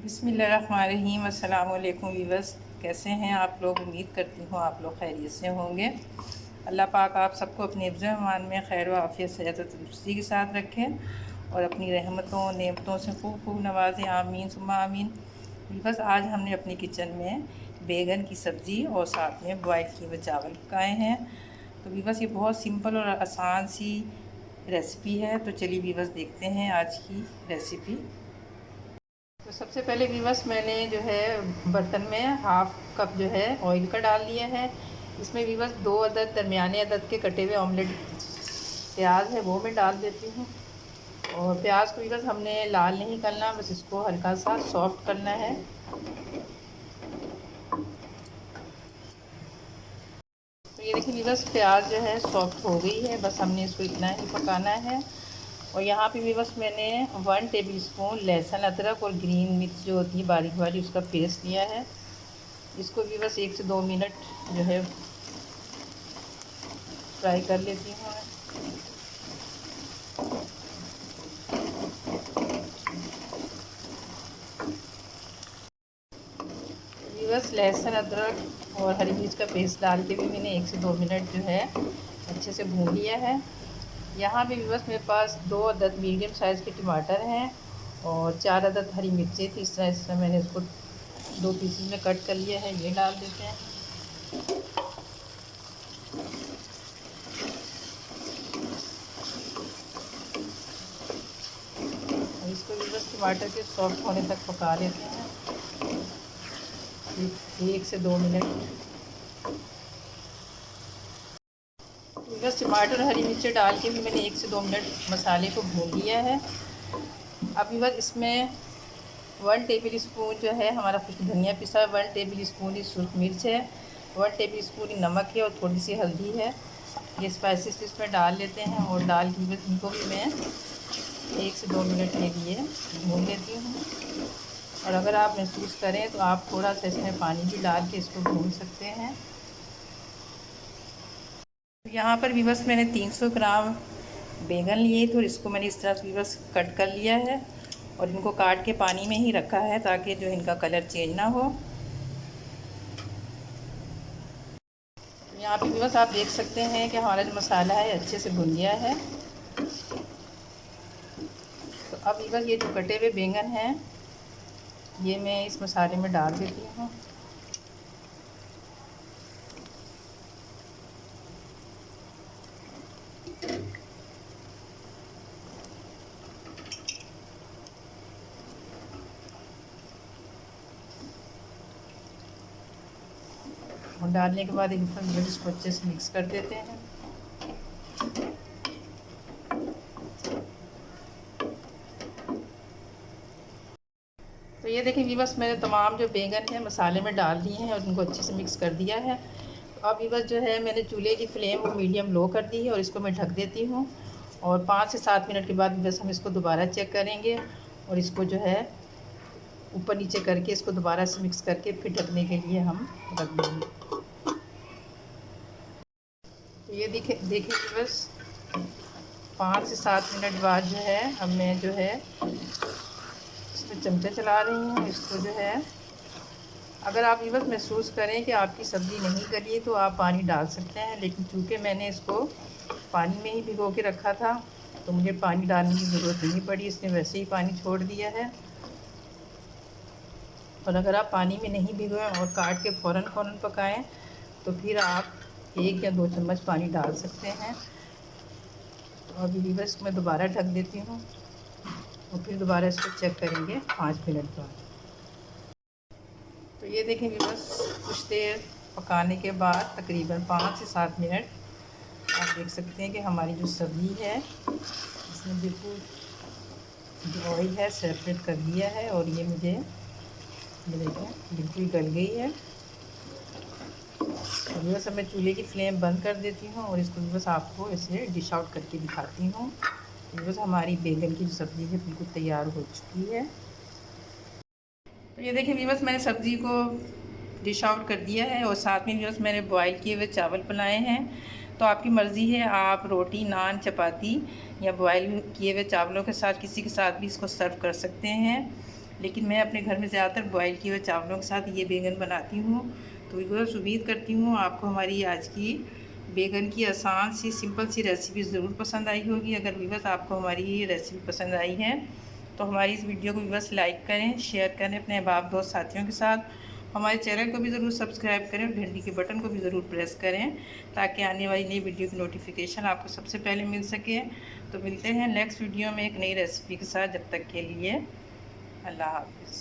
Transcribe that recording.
बिस्मिल्लाहिर्रहमानिर्रहीम। अस्सलाम वालेकुम वीवर्स, कैसे हैं आप लोग? उम्मीद करती हूँ आप लोग खैरियत से होंगे। अल्लाह पाक आप सबको अपने हिफ्ज़ अमान में खैर व आफ़ियत सेहत व तंदुरुस्ती के साथ रखें और अपनी रहमतों नेमतों से खूब खूब नवाजें। आमीन सुम्मा आमीन। वीवर्स, आज हमने अपनी किचन में बैगन की सब्ज़ी और साथ में बॉयल किए हुए चावल पकाए हैं। तो वीवर्स, ये बहुत सिंपल और आसान सी रेसिपी है। तो चलिए वीवर्स, देखते हैं आज की रेसिपी। तो सबसे पहले वीवर्स, मैंने जो है बर्तन में हाफ़ कप जो है ऑयल का डाल लिया है। इसमें वीवर्स 2 अदद दरमियाने अदद के कटे हुए ऑमलेट प्याज है वो मैं डाल देती हूँ। और प्याज को वीवर्स हमने लाल नहीं करना, बस इसको हल्का सा सॉफ्ट करना है। तो ये देखिए वीवर्स, प्याज जो है सॉफ्ट हो गई है, बस हमने इसको इतना ही पकाना है। और यहाँ पे वीवर्स मैंने 1 टेबल स्पून लहसुन अदरक और ग्रीन मिर्च जो होती है बारीक बारीक उसका पेस्ट लिया है। इसको भी बस 1 से 2 मिनट जो है फ्राई कर लेती हूँ। ये बस लहसुन अदरक और हरी मिर्च का पेस्ट डाल के भी मैंने 1 से 2 मिनट जो है अच्छे से भून लिया है। यहाँ भी बस मेरे पास 2 अदद मीडियम साइज़ के टमाटर हैं और 4 अदद हरी मिर्चें थी। इस तरह मैंने इसको 2 पीसेस में कट कर लिया है, ये डाल देते हैं। और इसको भी बस टमाटर के सॉफ्ट होने तक पका लेते हैं, 1 से 2 मिनट। बस टमाटर और हरी मिर्ची डाल के भी मैंने 1 से 2 मिनट मसाले को भून लिया है। अभी बस इसमें 1 टेबल स्पून जो है हमारा कुछ धनिया पिसा, 1 टेबल स्पून ही सूरख मिर्च है, 1 टेबल स्पून ही नमक है और थोड़ी सी हल्दी है। ये स्पाइसेस इसमें डाल लेते हैं और डाल के बस इनको भी मैं 1 से 2 मिनट के लिए भून लेती हूँ। और अगर आप महसूस करें तो आप थोड़ा सा इसमें पानी भी डाल के इसको भून सकते हैं। यहाँ पर भी बस मैंने 300 ग्राम बैगन लिए थे और इसको मैंने इस तरह से बस कट कर लिया है और इनको काट के पानी में ही रखा है ताकि जो इनका कलर चेंज ना हो। यहाँ पे भी बस आप देख सकते हैं कि हमारा जो मसाला है अच्छे से भुन गया है। तो अब बस ये जो कटे हुए बैंगन हैं ये मैं इस मसाले में डाल देती हूँ। और डालने के बाद इसको अच्छे से मिक्स कर देते हैं। तो ये देखिए वीवर्स, मैंने तमाम जो बैंगन है मसाले में डाल दिए हैं और इनको अच्छे से मिक्स कर दिया है। तो अब वीवर्स जो है मैंने चूल्हे की फ्लेम वो मीडियम लो कर दी है और इसको मैं ढक देती हूँ। और 5 से 7 मिनट के बाद बस हम इसको दोबारा चेक करेंगे और इसको जो है ऊपर नीचे करके इसको दोबारा से मिक्स करके फिर ढकने के लिए हम रख देंगे। तो ये देखिए बस 5 से 7 मिनट बाद जो है अब मैं जो है इसमें चमचा चला रही हूँ। इसको जो है अगर आप ये बस महसूस करें कि आपकी सब्ज़ी नहीं गली तो आप पानी डाल सकते हैं, लेकिन चूँकि मैंने इसको पानी में ही भिगो के रखा था तो मुझे पानी डालने की ज़रूरत नहीं पड़ी, इसने वैसे ही पानी छोड़ दिया है। और अगर आप पानी में नहीं भिगोएं और काट के फ़ौरन पकाएं तो फिर आप 1 या 2 चम्मच पानी डाल सकते हैं। तो अभी बस मैं दोबारा ढक देती हूँ और फिर दोबारा इसको चेक करेंगे 5 मिनट बाद। तो ये देखेंगे बस कुछ देर पकाने के बाद तकरीबन 5 से 7 मिनट आप देख सकते हैं कि हमारी जो सब्ज़ी है इसने बिल्कुल जो ऑयल है सेपरेट कर दिया है और ये मुझे देखें बिल्कुल गल गई है। तो बस अब मैं चूल्हे की फ्लेम बंद कर देती हूँ और इसको बस आपको ऐसे डिश आउट करके दिखाती हूँ। बस हमारी बैगन की जो सब्ज़ी है बिल्कुल तैयार हो चुकी है। तो ये देखिए व्यूअर्स, मैंने सब्ज़ी को डिश आउट कर दिया है और साथ में व्यूअर्स मैंने बॉईल किए हुए चावल बनाए हैं। तो आपकी मर्ज़ी है, आप रोटी नान चपाती या बॉईल किए हुए चावलों के साथ किसी के साथ भी इसको सर्व कर सकते हैं। लेकिन मैं अपने घर में ज़्यादातर बॉयल किए हुए चावलों के साथ ये बैंगन बनाती हूँ। तो व्यूअर्स, उम्मीद करती हूँ आपको हमारी आज की बैंगन की आसान सी सिंपल सी रेसिपी ज़रूर पसंद आई होगी। अगर व्यूअर्स आपको हमारी ये रेसिपी पसंद आई है तो हमारी इस वीडियो को व्यूअर्स लाइक करें, शेयर करें अपने अहबाब दोस्त साथियों के साथ। हमारे चैनल को भी ज़रूर सब्सक्राइब करें और घंटी के बटन को भी ज़रूर प्रेस करें ताकि आने वाली नई वीडियो की नोटिफिकेशन आपको सबसे पहले मिल सके। तो मिलते हैं नेक्स्ट वीडियो में एक नई रेसिपी के साथ। जब तक के लिए अल्लाह हाफ़िज़।